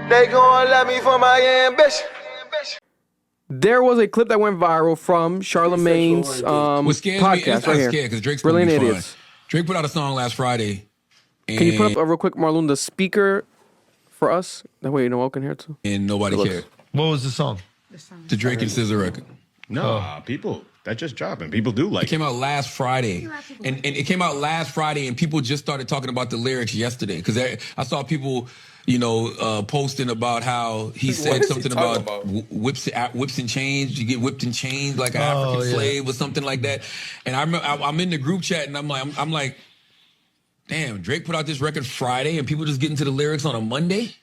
They gon' love me for my ambition. There was a clip that went viral from Charlemagne's podcast right here. Because Drake's Brilliant gonna be Idiots. fun. Drake put out a song last Friday. Can you put up real quick, Marlon, the speaker for us? That way Noel can hear it too. And nobody cared. What was the song? The Drake and SZA record. No, people, that just dropped and people do like it. Came out last Friday. And it came out last Friday and people just started talking about the lyrics yesterday. Because I saw people, posting about how he said something about whips and chains. You get whipped and chained like an African slave or something like that. And I remember I'm in the group chat and I'm like, damn, Drake put out this record Friday and people just get into the lyrics on a Monday?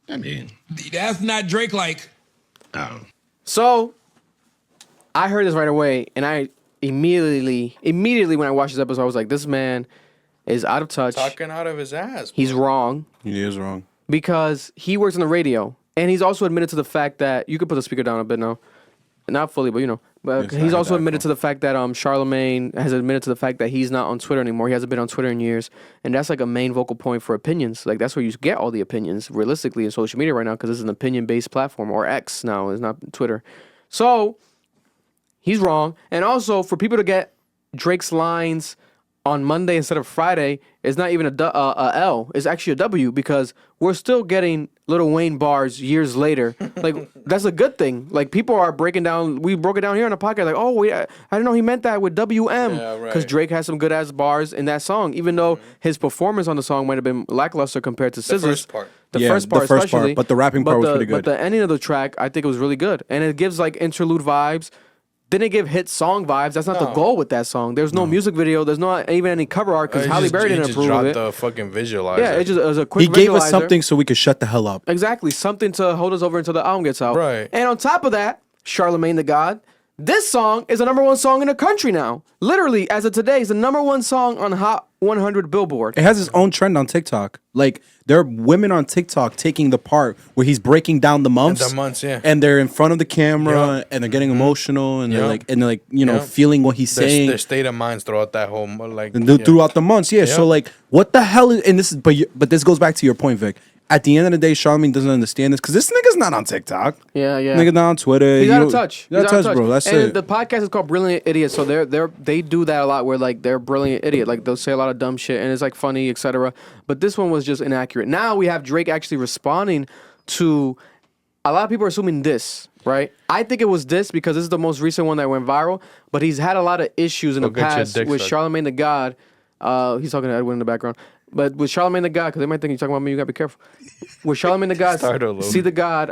I mean, that's not Drake like. So I heard this right away, and I immediately when I watched this episode, I was like, this man is out of touch. Talking out of his ass. Bro. He's wrong. He is wrong. Because he works on the radio, and he's also admitted to the fact that, you could put the speaker down a bit now. Not fully, but But he's also admitted to the fact that Charlamagne has admitted to the fact that he's not on Twitter anymore. He hasn't been on Twitter in years. And that's like a main vocal point for opinions. Like that's where you get all the opinions realistically in social media right now because it's an opinion-based platform, or X now, it's not Twitter. So he's wrong. And also for people to get Drake's lines on Monday instead of Friday is not even a L. It's actually a W because we're still getting Lil Wayne bars years later. Like, that's a good thing. Like, people are breaking down. We broke it down here on the podcast. Like, oh, wait, I didn't know he meant that with WM. Because Drake has some good-ass bars in that song, even though his performance on the song might have been lackluster compared to SZA's. The first part. The first part especially. But the rapping part was pretty good. But the ending of the track, I think it was really good. And it gives, like, interlude vibes. Didn't give hit song vibes. That's not the goal with that song. There's no music video. There's not even any cover art because Halle Berry didn't approve of it. The fucking visualizer. Yeah, it was a quick He gave us something so we could shut the hell up. Exactly. Something to hold us over until the album gets out. Right. And on top of that, Charlemagne the God, this song is a #1 song in the country now. Literally, as of today, it's the #1 song on Hot 100 Billboard. It has its own trend on TikTok. Like, there are women on TikTok taking the part where he's breaking down the months. The months, yeah. And they're in front of the camera and they're getting emotional and they're like, feeling what he's saying. Their state of minds throughout that whole throughout the months, So like, what the hell is? And this is, but this goes back to your point, Vic. At the end of the day, Charlamagne doesn't understand this because this nigga's not on TikTok. Yeah. Nigga not on Twitter. He's out of touch. He's out of touch, bro. That's and it. The podcast is called Brilliant Idiot, so they do that a lot where like they're brilliant idiot, like they'll say a lot of dumb shit and it's like funny, etc. But this one was just inaccurate. Now we have Drake actually responding to a lot of people are assuming this, right? I think it was this because this is the most recent one that went viral, but he's had a lot of issues in the past with Charlamagne the God. He's talking to Edwin in the background. But with Charlamagne the God, because they might think you're talking about me, you gotta be careful. With Charlamagne the God, See the God,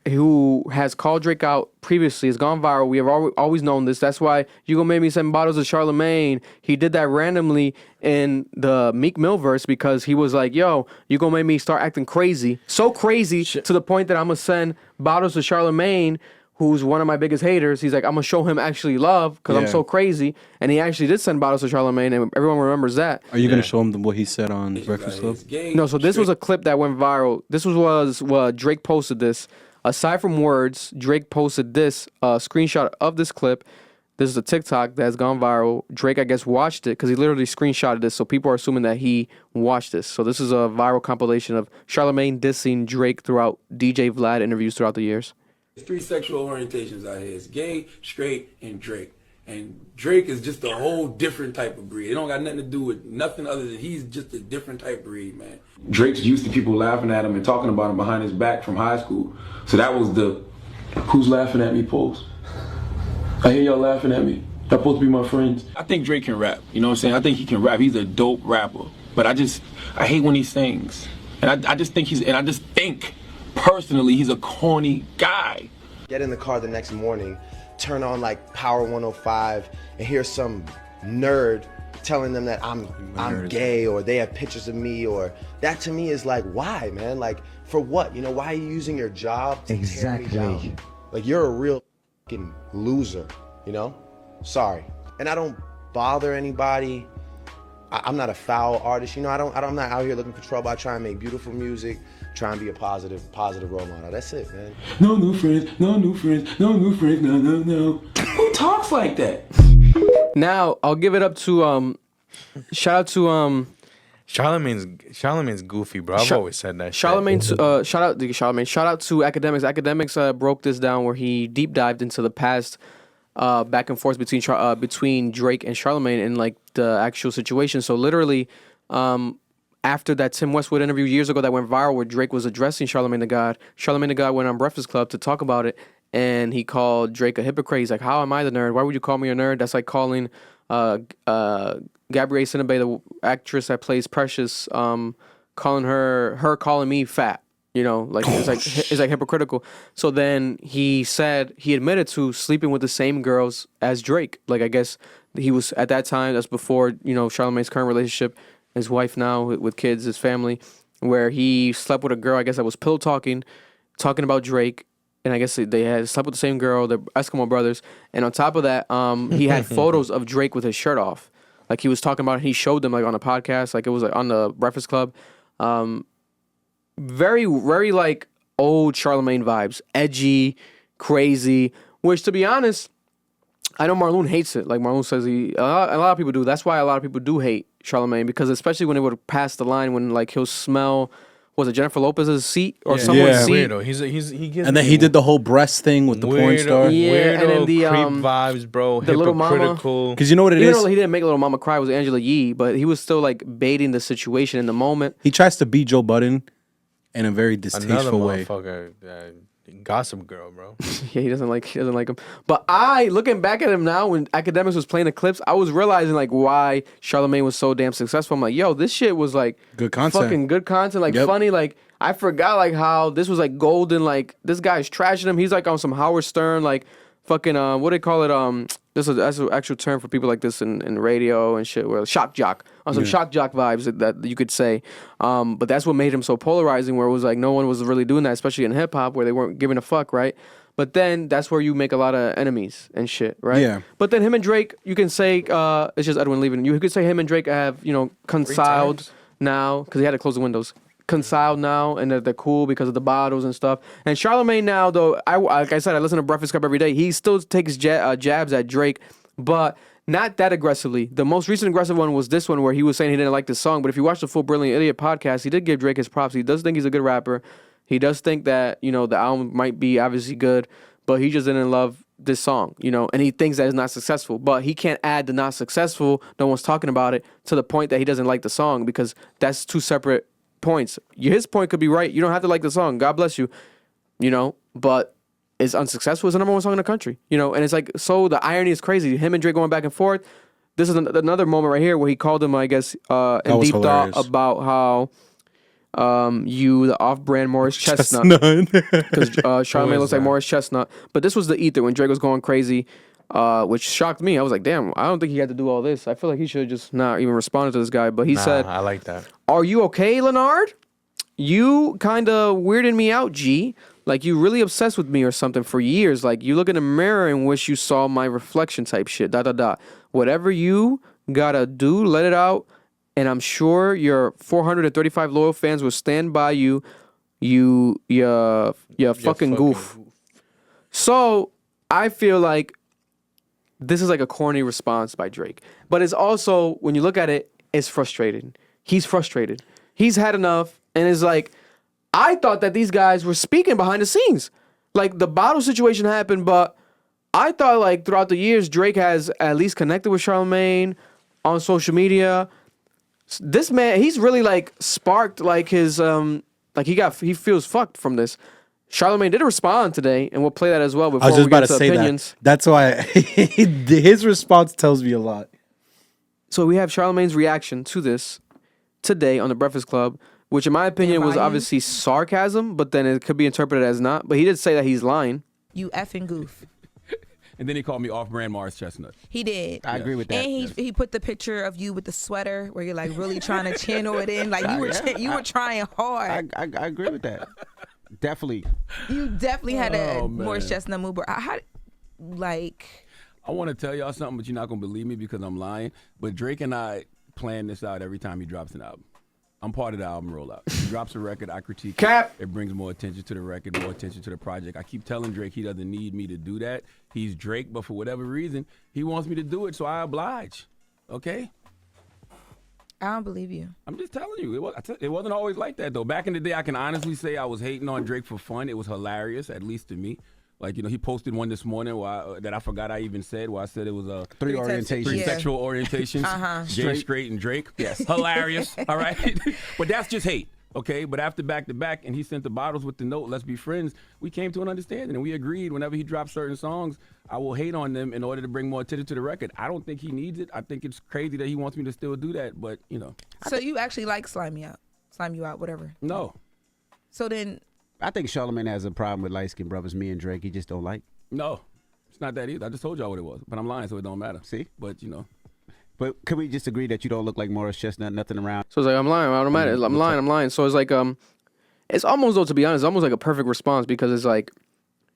who has called Drake out previously, has gone viral. We have always known this. That's why You Gonna Make Me Send Bottles of Charlamagne. He did that randomly in the Meek Mill verse because he was like, yo, you gonna make me start acting crazy. So crazy to the point that I'm gonna send bottles to Charlamagne, who's one of my biggest haters. He's like, I'm gonna show him actually love because I'm so crazy. And he actually did send bottles to Charlamagne, and everyone remembers that. Are you gonna show him what he said on Breakfast Club? No, so this was a clip that went viral. This was what Drake posted this. Aside from words, Drake posted this screenshot of this clip. This is a TikTok that has gone viral. Drake, I guess, watched it because he literally screenshotted this, so people are assuming that he watched this. So this is a viral compilation of Charlamagne dissing Drake throughout DJ Vlad interviews throughout the years. There's 3 sexual orientations out here. It's gay, straight, and Drake. And Drake is just a whole different type of breed. It don't got nothing to do with nothing other than he's just a different type of breed, man. Drake's used to people laughing at him and talking about him behind his back from high school. So that was the who's laughing at me post. I hear y'all laughing at me. Y'all supposed to be my friends. I think Drake can rap. You know what I'm saying? I think he can rap. He's a dope rapper. But I hate when he sings. And I just think personally, he's a corny guy. Get in the car the next morning, turn on like Power 105, and hear some nerd telling them that I'm gay or they have pictures of me, or that to me is like, why, man? Like, for what? Why are you using your job to tear me down? Like, you're a real fucking loser, Sorry. And I don't bother anybody. I'm not a foul artist, I'm not out here looking for trouble. I try and make beautiful music, try and be a positive role model. That's it, man. No new friends, no new friends, no new friends, no. Who talks like that? Now, I'll give it up to, shout out to Charlamagne's goofy, bro. I've always said that. Charlamagne, shout out to Charlamagne. Shout out to Academics. Academics broke this down where he deep dived into the past back and forth between Drake and Charlamagne and like the actual situation. So literally, after that Tim Westwood interview years ago that went viral where Drake was addressing Charlamagne the God went on Breakfast Club to talk about it, and he called Drake a hypocrite. He's like, "How am I the nerd? Why would you call me a nerd?" That's like calling Gabrielle Sidibe, the actress that plays Precious, calling calling me fat. You know, like it's like hypocritical. So then he admitted to sleeping with the same girls as Drake. Like I guess he was at that time. That's before Charlamagne's current relationship, his wife now with kids, his family, where he slept with a girl. I guess that was pillow talking about Drake. And I guess they had slept with the same girl, the Eskimo brothers. And on top of that, he had photos of Drake with his shirt off. Like he was talking about it. He showed them like on a podcast. Like it was like on the Breakfast Club. Very, very like old Charlamagne vibes. Edgy, crazy. Which to be honest, I know Marlon hates it. Like Marlon says a lot of people do. That's why a lot of people do hate Charlamagne. Because especially when it would pass the line when like he'll smell... Was it Jennifer Lopez's seat or someone's seat? Weirdo. He gives And then he did the whole breast thing with the porn star. Yeah, weirdo, and then the creep vibes, bro. the little mama. Hypocritical. Because you know what it Even is? though he didn't make Little Mama cry, it was Angela Yee, but he was still like baiting the situation in the moment. He tries to be Joe Budden in a very Another distasteful way. motherfucker. Gossip Girl, bro. Yeah, he doesn't like him. But looking back at him now, when Academics was playing the clips, I was realizing like why Charlamagne was so damn successful. I'm like, yo, this shit was like Good content. fucking good content, like Yep. funny. Like I forgot like how this was like golden. Like this guy's trashing him. He's like on some Howard Stern, like fucking what do they call it? That's an actual term for people like this in radio and shit. Where shock jock on some shock jock vibes that you could say. But that's what made him so polarizing. Where it was like no one was really doing that, especially in hip hop, where they weren't giving a fuck, right? But then that's where you make a lot of enemies and shit, right? Yeah. But then him and Drake, you can say it's just Edwin leaving. You could say him and Drake have reconciled now because he had to close the windows. Conciled now, and they're cool because of the bottles and stuff. And Charlamagne now, though, like I said, I listen to Breakfast Club every day. He still takes jabs at Drake, but not that aggressively. The most recent aggressive one was this one where he was saying he didn't like the song. But if you watch the full Brilliant Idiot podcast, he did give Drake his props. He does think he's a good rapper. He does think that the album might be obviously good, but he just didn't love this song, and he thinks that it's not successful. But he can't add the not successful, no one's talking about it, to the point that he doesn't like the song, because that's two separate points. His point could be right. You don't have to like the song. God bless you. But it's unsuccessful. It's the number one song in the country. And it's like, so the irony is crazy. Him and Drake going back and forth. This is another moment right here where he called him, I guess, in deep thought about how the off-brand Morris Chestnut. Because Charlamagne looks like Morris Chestnut. But this was the ether when Drake was going crazy, which shocked me. I was like, damn, I don't think he had to do all this. I feel like he should have just not even responded to this guy. But he said, I like that. "Are you okay, Leonard? You kind of weirded me out, G. Like you really obsessed with me or something for years. Like you look in the mirror and wish you saw my reflection type shit. ... Whatever you gotta do, let it out. And I'm sure your 435 loyal fans will stand by you. You fucking goof." So I feel like this is like a corny response by Drake. But it's also, when you look at it, it's frustrating. He's frustrated. He's had enough. And it's like, I thought that these guys were speaking behind the scenes. Like, the bottle situation happened, but I thought, like, throughout the years, Drake has at least connected with Charlamagne on social media. This man, he's really, like, sparked, like, his, like, he feels fucked from this. Charlamagne did respond today, and we'll play that as well before I was just we get about to to say opinions. that. That's why his response tells me a lot. So we have Charlamagne's reaction to this today on the Breakfast Club, which in my opinion was obviously sarcasm, but then it could be interpreted as not. But he did say that he's lying. You effing goof. And then he called me off-brand Morris Chestnut. He did. I agree with that. And he put the picture of you with the sweater where you're like really trying to channel it in. Like you were trying hard. I agree with that. Definitely. You definitely had a Morris Chestnut move. I want to tell y'all something, but you're not going to believe me because I'm lying. But Drake and I plan this out every time he drops an album. I'm part of the album rollout. He drops a record, I critique it. It brings more attention to the record, more attention to the project. I keep telling Drake he doesn't need me to do that. He's Drake, but for whatever reason, he wants me to do it, so I oblige. Okay? I don't believe you. I'm just telling you, it wasn't always like that, though. Back in the day, I can honestly say I was hating on Drake for fun. It was hilarious, at least to me. Like, he posted one this morning that I forgot I even said, where I said it was three orientations. Three sexual orientations. Jay, straight, and Drake. Yes. Hilarious. All right? But that's just hate. Okay, but after back to back, and he sent the bottles with the note, let's be friends, we came to an understanding, and we agreed whenever he drops certain songs, I will hate on them in order to bring more attention to the record. I don't think he needs it. I think it's crazy that he wants me to still do that, but, So you actually like Slime You Out, whatever. No. So then. I think Charlamagne has a problem with light-skinned brothers, me and Drake. He just don't like. No, it's not that either. I just told y'all what it was, but I'm lying, so it don't matter. See? But, But can we just agree that you don't look like Morris Chestnut, nothing around? So it's like, I'm lying. I'm lying. So it's like, it's almost, though, to be honest, almost like a perfect response, because it's like,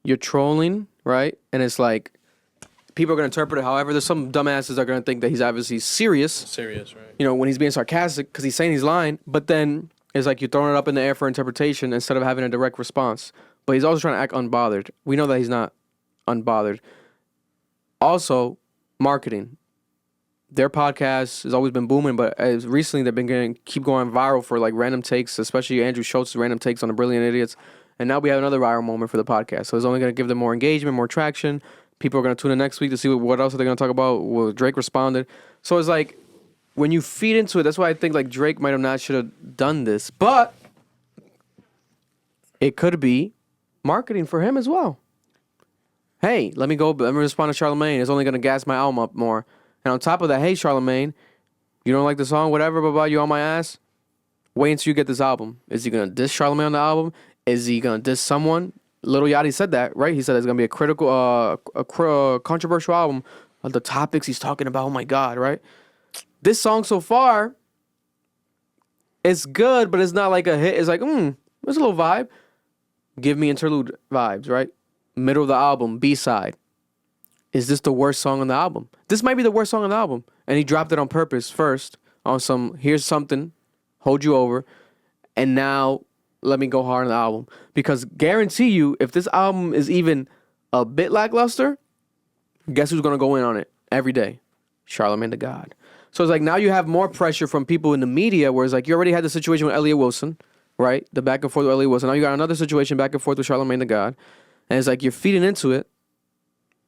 you're trolling, right? And it's like, people are going to interpret it however. There's some dumbasses that are going to think that he's obviously serious. Serious, right? When he's being sarcastic because he's saying he's lying. But then it's like you're throwing it up in the air for interpretation instead of having a direct response. But he's also trying to act unbothered. We know that he's not unbothered. Also, marketing. Their podcast has always been booming, but as recently they've been keep going viral for like random takes, especially Andrew Schultz's random takes on the Brilliant Idiots. And now we have another viral moment for the podcast. So it's only going to give them more engagement, more traction. People are going to tune in next week to see what else are they going to talk about. Well, Drake responded. So it's like, when you feed into it, that's why I think like Drake might have not should have done this. But it could be marketing for him as well. Hey, let me respond to Charlemagne. It's only going to gas my album up more. And on top of that, hey, Charlemagne, you don't like the song, whatever, blah, blah, you on my ass? Wait until you get this album. Is he going to diss Charlemagne on the album? Is he going to diss someone? Lil Yachty said that, right? He said it's going to be a controversial album. The topics he's talking about, oh my God, right? This song so far, it's good, but it's not like a hit. It's like, there's a little vibe. Give me interlude vibes, right? Middle of the album, B-side. Is this the worst song on the album? This might be the worst song on the album. And he dropped it on purpose first on some, here's something, hold you over, and now let me go hard on the album. Because guarantee you, if this album is even a bit lackluster, guess who's going to go in on it every day? Charlamagne the God. So it's like now you have more pressure from people in the media, where it's like you already had the situation with Elliott Wilson, right? The back and forth with Elliott Wilson. Now you got another situation back and forth with Charlamagne the God. And it's like you're feeding into it.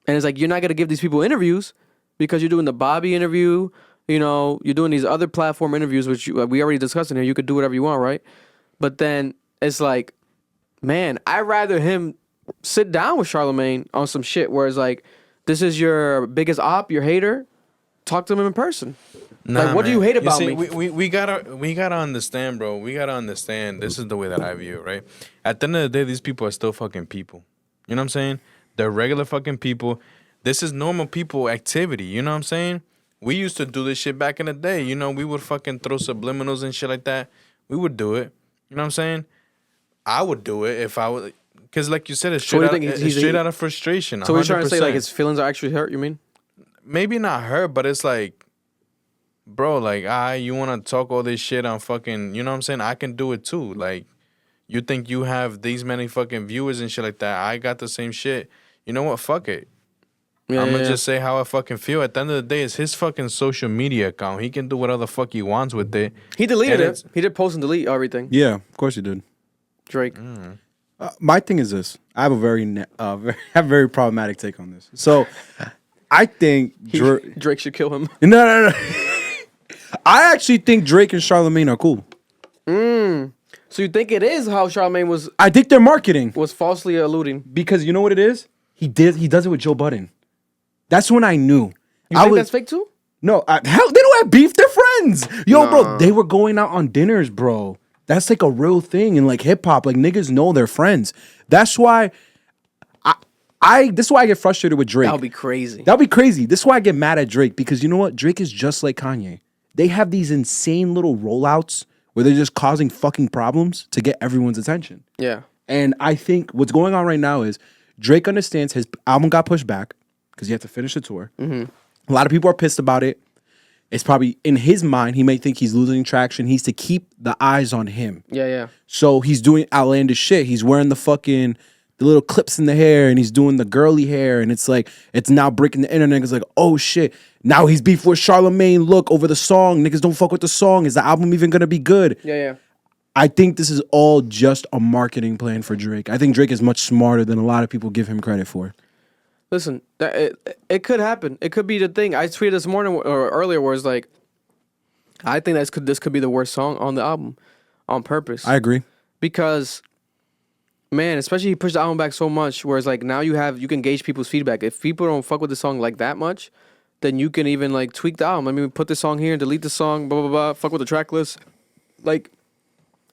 And it's like you're not going to give these people interviews because you're doing the Bobby interview. You're doing these other platform interviews, which we already discussed in here. You could do whatever you want, right? But then it's like, man, I'd rather him sit down with Charlamagne on some shit where it's like, this is your biggest op, your hater. Talk to him in person. Nah, like, what do you hate about me? We gotta understand, bro. We gotta understand. This is the way that I view it, right? At the end of the day, these people are still fucking people. You know what I'm saying? They're regular fucking people. This is normal people activity. You know what I'm saying? We used to do this shit back in the day. We would fucking throw subliminals and shit like that. We would do it. You know what I'm saying? I would do it if I would, because like you said, it's straight, out of frustration. So we're trying to say like his feelings are actually hurt. You mean? Maybe not hurt, but it's like, bro, like you want to talk all this shit on fucking, you know what I'm saying? I can do it too. Like, you think you have these many fucking viewers and shit like that? I got the same shit. You know what? Fuck it. I'm gonna just say how I fucking feel. At the end of the day, it's his fucking social media account. He can do whatever the fuck he wants with it. He deleted it. He did post and delete everything. Yeah, of course he did. Drake. My thing is this. I have a very problematic take on this. So, I think Drake should kill him. No. I actually think Drake and Charlamagne are cool. So you think it is how Charlamagne was? I think their marketing was falsely alluding, because you know what it is. He does it with Joe Budden. That's when I knew. You think that's fake too? No, hell, they don't have beef. They're friends. Yo, bro, they were going out on dinners, bro. That's like a real thing in like hip hop. Like niggas know they're friends. That's why this is why I get frustrated with Drake. That would be crazy. This is why I get mad at Drake, because you know what? Drake is just like Kanye. They have these insane little rollouts where they're just causing fucking problems to get everyone's attention. Yeah. And I think what's going on right now is Drake understands his album got pushed back because he had to finish the tour. A lot of people are pissed about it. It's probably in his mind, he may think he's losing traction. He's to keep the eyes on him. Yeah. So he's doing outlandish shit. He's wearing the the little clips in the hair, and he's doing the girly hair, and it's like it's now breaking the internet. It's like, oh shit, now he's beef with Charlamagne. Look over the song, niggas don't fuck with the song. Is the album even gonna be good? Yeah. I think this is all just a marketing plan for Drake. I think Drake is much smarter than a lot of people give him credit for. Listen, it could happen. It could be the thing. I tweeted this morning or earlier where it's like, I think this could be the worst song on the album on purpose. I agree. Because, man, especially he pushed the album back so much, whereas like now you can gauge people's feedback. If people don't fuck with the song like that much, then you can even like tweak the album. I mean, put this song here and delete the song, blah, blah, blah, fuck with the track list. Like,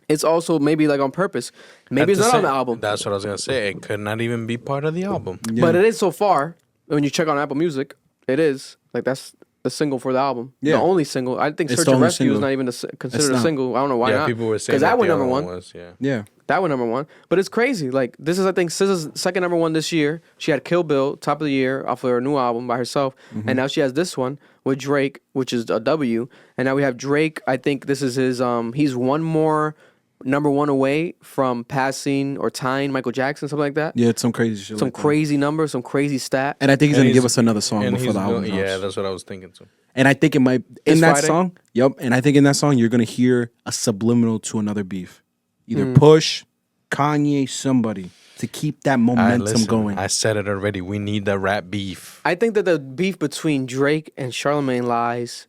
it's also maybe like on purpose. Maybe it's not on the album. That's what I was going to say. It could not even be part of the album. Yeah. But it is so far. When you check on Apple Music, it is. Like, that's the single for the album. Yeah. The only single. I think It's Search and Rescue is not even considered a single. I don't know why not. Yeah, people were saying because that went number one. Was, Yeah. That went number one. But it's crazy. Like, this is, I think, SZA's second number one this year. She had Kill Bill, top of the year, off of her new album by herself. And now she has this one with Drake, which is a W. And now we have Drake. I think this is his, he's one more number one away from passing or tying Michael Jackson, something like that. Yeah, it's some crazy shit. Some crazy number, some crazy stat. And I think he's going to give us another song before the album drops. Yeah, that's what I was thinking too. And I think it might, in that Friday? song, and I think in that song, you're going to hear a subliminal to another beef. Either Push, Kanye, somebody, to keep that momentum going. I said it already. We need the rap beef. I think that the beef between Drake and Charlemagne lies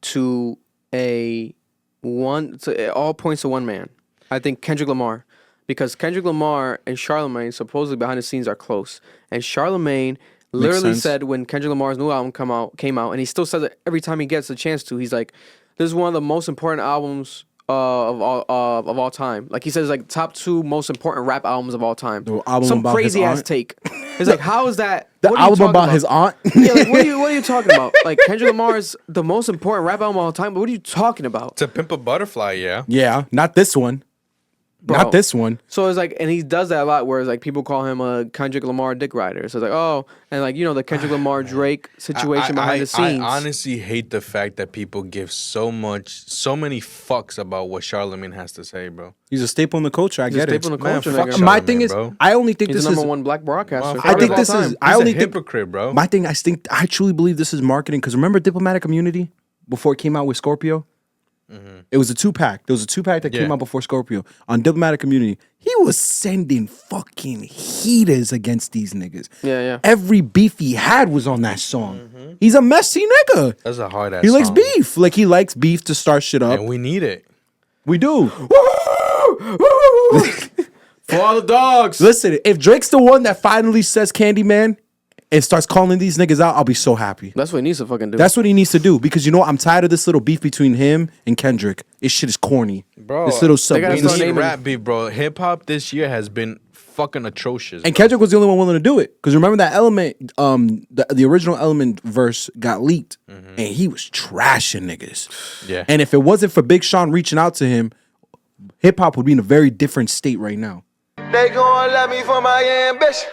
to it all points to one man. I think Kendrick Lamar. Because Kendrick Lamar and Charlemagne supposedly behind the scenes are close. And Charlemagne literally said when Kendrick Lamar's new album came out, and he still says it every time he gets a chance to, he's like, this is one of the most important albums of all time. Like he says, like top 2 most important rap albums of all time. Some crazy ass take. It's like, how is that? The album about his aunt? Yeah, like, what are you talking about? Like Kendrick Lamar is the most important rap album of all time, but what are you talking about? To Pimp a Butterfly, yeah. Yeah, not this one. Bro. Not this one. So it's like, and he does that a lot, where it's like people call him a Kendrick Lamar dick rider. So it's like, oh, and like, you know, the Kendrick Lamar Drake situation behind the scenes. I honestly hate the fact that people give so many fucks about what Charlamagne has to say, bro. He's a staple in the culture. I get it. Staple in the culture. fuck nigga. My thing is, bro. I only think He's this the is number one black broadcaster. I think this is. I only He's a think hypocrite, bro. my thing. I truly believe this is marketing. Because remember Diplomatic Immunity before it came out with Scorpio. It was a 2-pack. There was a 2-pack that came out before Scorpio. On Diplomatic Immunity, he was sending fucking heaters against these niggas. Yeah. Every beef he had was on that song. He's a messy nigga. That's a hard ass. He likes beef. Like he likes beef to start shit up. And we need it. We do. For all the dogs. Listen, if Drake's the one that finally says Candyman and starts calling these niggas out, I'll be so happy. That's what he needs to fucking do. That's what he needs to do. Because you know what? I'm tired of this little beef between him and Kendrick. This shit is corny. Bro, this little sub. gotta We start need naming- rap beef, bro. Hip hop this year has been fucking atrocious. And bro. Kendrick was the only one willing to do it. Because remember that Element, the original Element verse got leaked. And he was trashing niggas. Yeah. And if it wasn't for Big Sean reaching out to him, hip hop would be in a very different state right now. They gon' love me for my ambition.